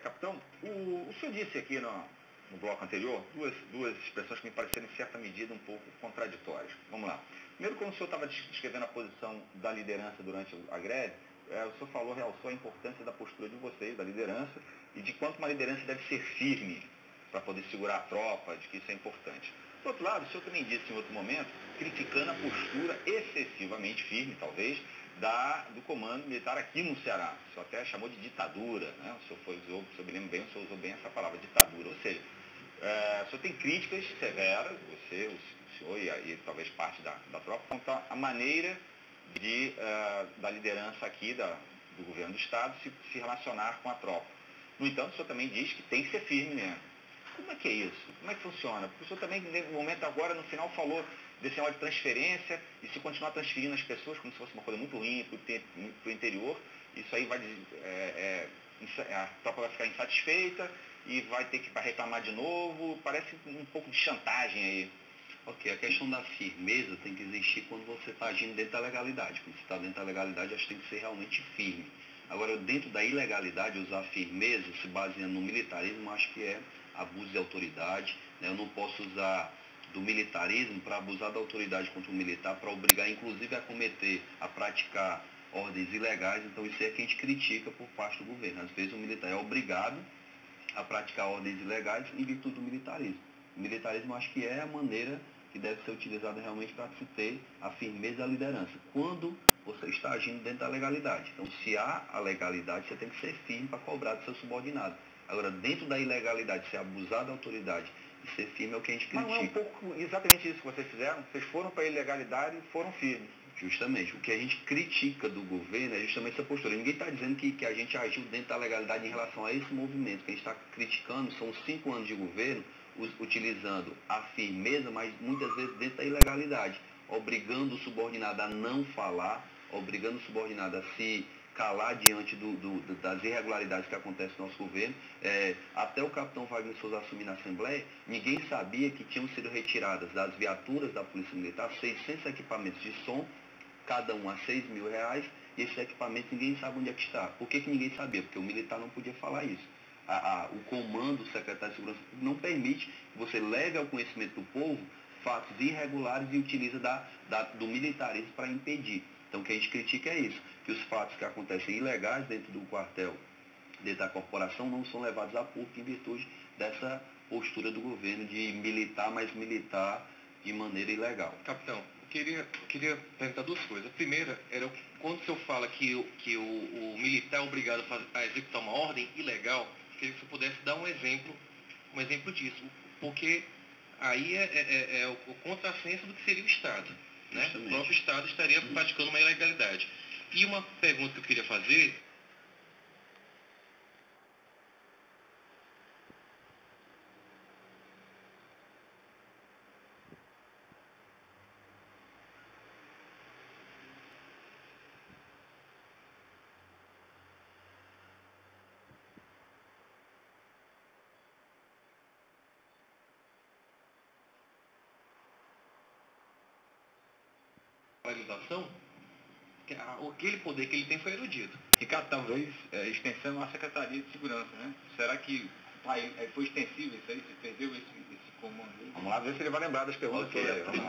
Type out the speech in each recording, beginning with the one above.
Capitão, o senhor disse aqui no bloco anterior duas expressões que me pareceram em certa medida um pouco contraditórias. Vamos lá. Primeiro, quando o senhor estava descrevendo a posição da liderança durante a greve, o senhor realçou a importância da postura de vocês, da liderança, e de quanto uma liderança deve ser firme para poder segurar a tropa, de que isso é importante. Por outro lado, o senhor também disse em outro momento, criticando a postura excessivamente firme, talvez, do comando militar aqui no Ceará. O senhor até chamou de ditadura, né? O senhor me lembra bem, o senhor usou bem essa palavra, ditadura. Ou seja, o senhor tem críticas severas, o senhor e talvez parte da tropa, quanto à maneira da liderança aqui do governo do Estado se relacionar com a tropa. No entanto, o senhor também diz que tem que ser firme mesmo. Como é que é isso? Como é que funciona? Porque o senhor também, no momento agora, no final, falou desse negócio de transferência, e se continuar transferindo as pessoas como se fosse uma coisa muito ruim para o interior, isso aí a tropa vai ficar insatisfeita e vai ter que reclamar de novo. Parece um pouco de chantagem aí. Ok, a questão da firmeza tem que existir quando você está agindo dentro da legalidade. Quando você está dentro da legalidade, acho que tem que ser realmente firme. Agora, dentro da ilegalidade, usar firmeza, se baseando no militarismo, acho que é abuso de autoridade. Né? Eu não posso usar do militarismo para abusar da autoridade contra o militar, para obrigar, inclusive, a praticar ordens ilegais. Então, isso é que a gente critica por parte do governo. Às vezes, o militar é obrigado a praticar ordens ilegais em virtude do militarismo. O militarismo, acho que é a maneira que deve ser utilizada realmente para se ter a firmeza e a liderança. Quando você está agindo dentro da legalidade. Então, se há a legalidade, você tem que ser firme para cobrar do seu subordinado. Agora, dentro da ilegalidade, se abusar da autoridade e ser firme é o que a gente critica. Mas não é um pouco exatamente isso que vocês fizeram? Vocês foram para a ilegalidade e foram firmes. Justamente. O que a gente critica do governo é justamente essa postura. Ninguém está dizendo que a gente agiu dentro da legalidade em relação a esse movimento. O que a gente está criticando são 5 anos de governo utilizando a firmeza, mas muitas vezes dentro da ilegalidade, obrigando o subordinado a não falar, obrigando o subordinado a se calar diante das irregularidades que acontecem no nosso governo. Até o capitão Wagner Souza assumir na Assembleia, ninguém sabia que tinham sido retiradas das viaturas da Polícia Militar 600 equipamentos de som, cada um a R$6.000, e esses equipamentos ninguém sabe onde é que está. Por que ninguém sabia? Porque o militar não podia falar isso. O comando, o secretário de Segurança Pública, não permite que você leve ao conhecimento do povo fatos irregulares e utiliza do militarismo para impedir. Então, o que a gente critica é isso, que os fatos que acontecem ilegais dentro do quartel, dentro da corporação, não são levados a público em virtude dessa postura do governo de militar, mas militar de maneira ilegal. Capitão, eu queria perguntar duas coisas. A primeira era quando o senhor fala que o militar é obrigado a executar uma ordem ilegal, queria que o senhor pudesse dar um exemplo disso, porque aí é o contrassenso do que seria o Estado. Né? O próprio Estado estaria praticando uma ilegalidade. E uma pergunta que eu queria fazer... aquele poder que ele tem foi erudido. Ricardo, talvez extensão à Secretaria de Segurança, né? Será que foi extensível isso aí? Você perdeu esse comando aí? Vamos lá ver se ele vai lembrar das perguntas.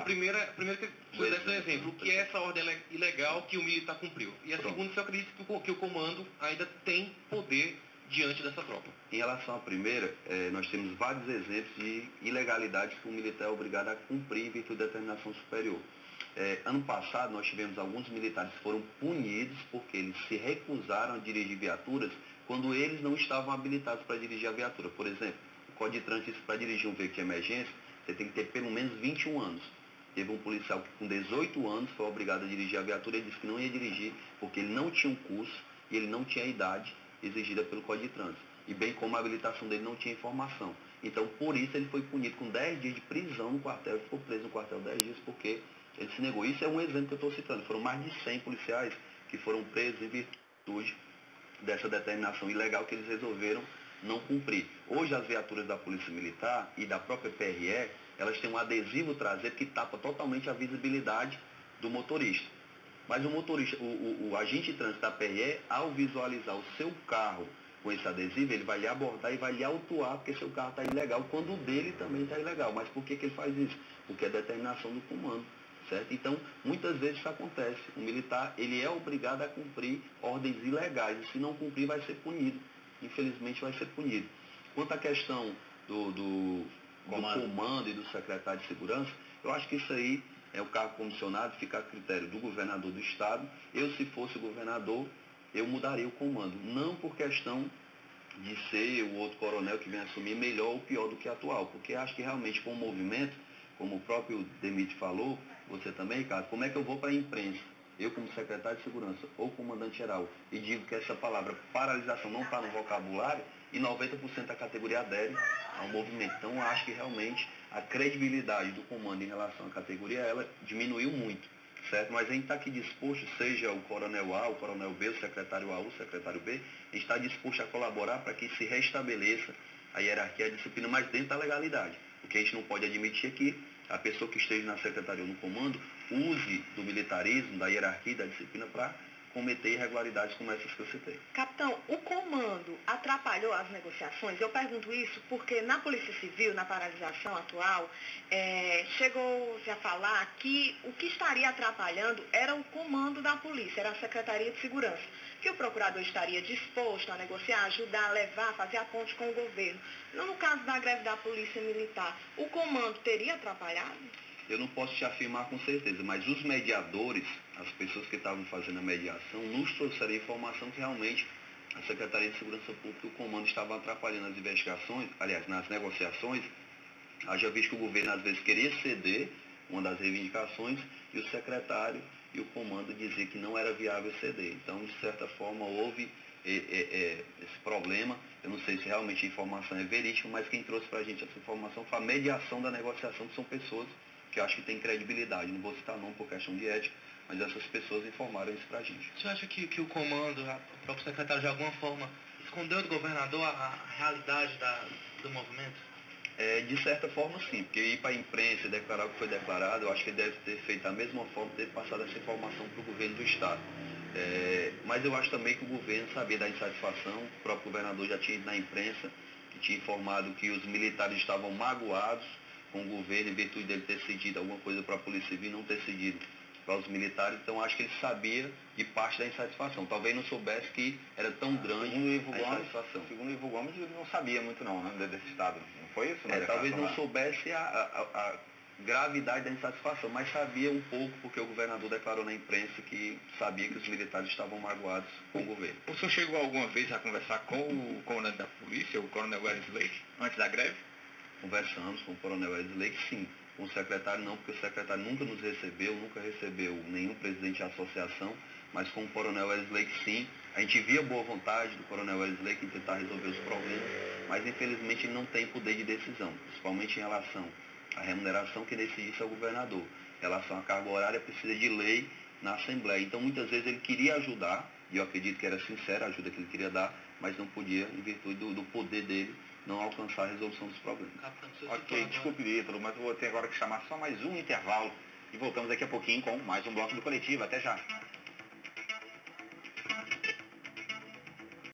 Primeiro que você deve dar um exemplo. O que é essa ordem ilegal que o militar cumpriu? E a segunda, se eu acredito que o comando ainda tem poder diante dessa tropa. Em relação à primeira, nós temos vários exemplos de ilegalidades que o militar é obrigado a cumprir em virtude da determinação superior. Ano passado, nós tivemos alguns militares que foram punidos porque eles se recusaram a dirigir viaturas quando eles não estavam habilitados para dirigir a viatura. Por exemplo, o Código de Trânsito, para dirigir um veículo de emergência, você tem que ter pelo menos 21 anos. Teve um policial que com 18 anos foi obrigado a dirigir a viatura e disse que não ia dirigir porque ele não tinha um curso e ele não tinha a idade exigida pelo Código de Trânsito. E bem como a habilitação dele não tinha informação. Então, por isso, ele foi punido com 10 dias de prisão no quartel. Ele ficou preso no quartel 10 dias porque ele se negou. Isso é um exemplo que eu estou citando. Foram mais de 100 policiais que foram presos em virtude dessa determinação ilegal que eles resolveram não cumprir. Hoje, as viaturas da Polícia Militar e da própria PRE, elas têm um adesivo traseiro que tapa totalmente a visibilidade do motorista. Mas o motorista, o agente de trânsito da PRE, ao visualizar o seu carro com esse adesivo, ele vai lhe abordar e vai lhe autuar porque seu carro está ilegal, quando o dele também está ilegal. Mas por que ele faz isso? Porque é determinação do comando, certo? Então, muitas vezes isso acontece. O militar, ele é obrigado a cumprir ordens ilegais, e se não cumprir, vai ser punido. Infelizmente, vai ser punido. Quanto à questão do comando e do secretário de segurança, eu acho que isso aí é o cargo comissionado, fica a critério do governador do estado. Eu, se fosse governador, eu mudaria o comando. Não por questão de ser o outro coronel que vem assumir melhor ou pior do que atual, porque acho que realmente com o movimento, como o próprio Demite falou, você também, Ricardo, como é que eu vou para a imprensa? Eu, como secretário de segurança ou comandante-geral, e digo que essa palavra paralisação não está no vocabulário, e 90% da categoria adere ao movimento. Então, eu acho que realmente a credibilidade do comando em relação à categoria, ela diminuiu muito, certo? Mas a gente está aqui disposto, seja o coronel A, o coronel B, o secretário A ou o secretário B, a gente está disposto a colaborar para que se restabeleça a hierarquia e a disciplina, mas dentro da legalidade. O que a gente não pode admitir é que a pessoa que esteja na secretaria ou no comando use do militarismo, da hierarquia e da disciplina para cometer irregularidades como essas que eu citei. Capitão, o comando atrapalhou as negociações? Eu pergunto isso porque na Polícia Civil, na paralisação atual, chegou-se a falar que o que estaria atrapalhando era o comando da polícia, era a Secretaria de Segurança, que o procurador estaria disposto a negociar, ajudar, a levar, fazer a ponte com o governo. No caso da greve da Polícia Militar, o comando teria atrapalhado? Eu não posso te afirmar com certeza, mas os mediadores, as pessoas que estavam fazendo a mediação, nos trouxeram informação que realmente a Secretaria de Segurança Pública e o comando estavam atrapalhando as investigações, aliás, nas negociações. Haja visto que o governo às vezes queria ceder uma das reivindicações e o secretário e o comando diziam que não era viável ceder. Então, de certa forma, houve esse problema. Eu não sei se realmente a informação é verídica, mas quem trouxe para a gente essa informação foi a mediação da negociação, que são pessoas que eu acho que tem credibilidade. Não vou citar nome por questão de ética, mas essas pessoas informaram isso para a gente. Você acha que o comando, o próprio secretário, de alguma forma, escondeu do governador a realidade do movimento? De certa forma, sim, porque ir para a imprensa e declarar o que foi declarado, eu acho que ele deve ter feito da mesma forma, ter passado essa informação para o governo do Estado. Mas eu acho também que o governo sabia da insatisfação, o próprio governador já tinha ido na imprensa, que tinha informado que os militares estavam magoados com o governo, em virtude dele ter cedido alguma coisa para a Polícia Civil e não ter cedido para os militares. Então acho que ele sabia de parte da insatisfação. Talvez não soubesse que era tão grande a insatisfação. Segundo o Ivo Gomes, ele não sabia muito não, né, desse estado. Não foi isso? Talvez não soubesse a gravidade da insatisfação, mas sabia um pouco porque o governador declarou na imprensa que sabia que os militares estavam magoados com o governo. O senhor chegou alguma vez a conversar com o comandante da polícia, o coronel Wesley, antes da greve? Conversamos com o coronel Wesley, sim. Com o secretário não, porque o secretário nunca nos recebeu, nunca recebeu nenhum presidente da associação, mas com o coronel Wesley, sim. A gente via boa vontade do coronel Wesley em tentar resolver os problemas, mas infelizmente ele não tem poder de decisão, principalmente em relação à remuneração, que decide isso é o governador. Em relação à carga horária, precisa de lei na Assembleia. Então, muitas vezes ele queria ajudar, e eu acredito que era sincera a ajuda que ele queria dar, mas não podia, em virtude do poder dele, não alcançar a resolução dos problemas. Ok, desculpe, Ítalo, mas eu vou ter agora que chamar só mais um intervalo e voltamos daqui a pouquinho com mais um bloco do Coletivo. Até já.